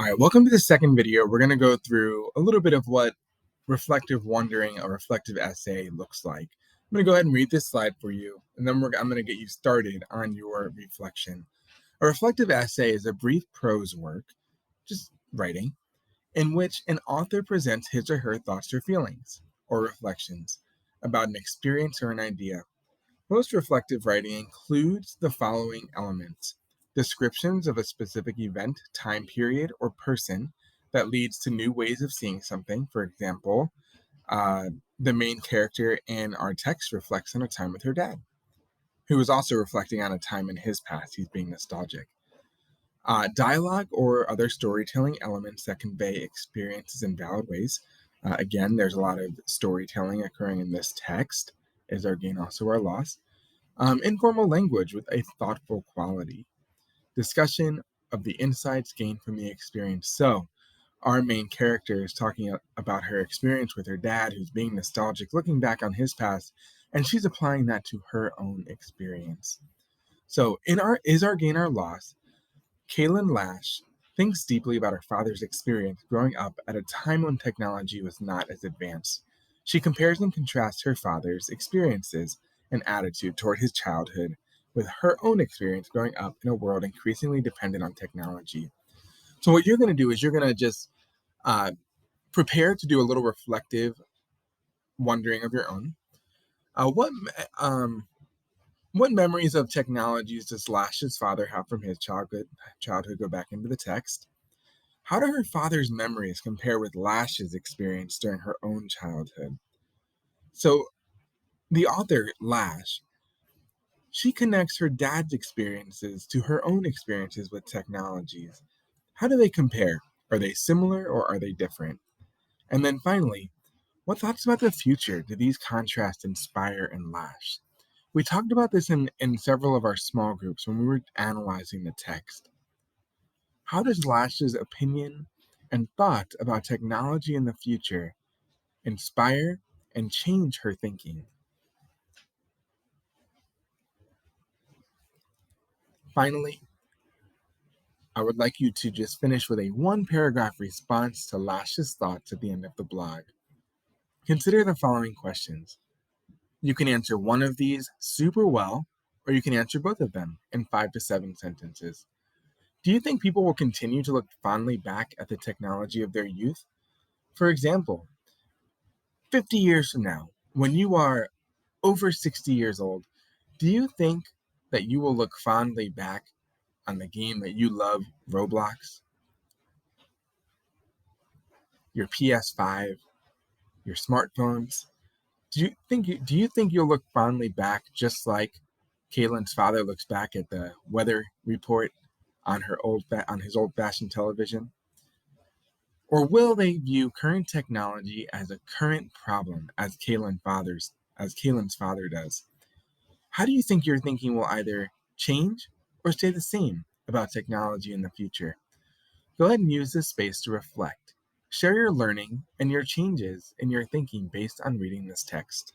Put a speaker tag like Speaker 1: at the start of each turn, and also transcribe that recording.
Speaker 1: All right, welcome to the second video. We're going to go through a little bit of what reflective wondering, a reflective essay looks like. I'm going to go ahead and read this slide for you, and then I'm going to get you started on your reflection. A reflective essay is a brief prose work, just writing, in which an author presents his or her thoughts or feelings, or reflections, about an experience or an idea. Most reflective writing includes the following elements: descriptions of a specific event, time period, or person that leads to new ways of seeing something. For example, the main character in our text reflects on a time with her dad, who is also reflecting on a time in his past. He's being nostalgic. Dialogue or other storytelling elements that convey experiences in valid ways. Again, there's a lot of storytelling occurring in this text. Is our gain also our loss? Informal language with a thoughtful quality. Discussion of the insights gained from the experience. So, our main character is talking about her experience with her dad, who's being nostalgic, looking back on his past, and she's applying that to her own experience. So, in our Is Our Gain Our Loss, Kaylin Lash thinks deeply about her father's experience growing up at a time when technology was not as advanced. She compares and contrasts her father's experiences and attitude toward his childhood with her own experience growing up in a world increasingly dependent on technology. So, what you're going to do is you're going to just uh, prepare to do a little reflective wondering of your own. Uh, what um, what memories of technologies does Lash's father have from his childhood? Go back into the text. How do her father's memories compare with Lash's experience during her own childhood? So, the author, Lash, she connects her dad's experiences to her own experiences with technologies. How do they compare? Are they similar or are they different? And then finally, what thoughts about the future do these contrasts inspire and Lash? We talked about this in several of our small groups when we were analyzing the text. How does Lash's opinion and thought about technology in the future inspire and change her thinking? Finally, I would like you to just finish with a one paragraph response to Lash's thoughts at the end of the blog. Consider the following questions. You can answer one of these super well, or you can answer both of them in 5 to 7 sentences. Do you think people will continue to look fondly back at the technology of their youth? For example, 50 years from now, when you are over 60 years old, do you think that you will look fondly back on the game that you love, Roblox, your PS5, your smartphones? Do you think you'll look fondly back just like Kaylin's father looks back at the weather report on on his old-fashioned television? Or will they view current technology as a current problem as Kaylin's father does? How do you think your thinking will either change or stay the same about technology in the future? Go ahead and use this space to reflect. Share your learning and your changes in your thinking based on reading this text.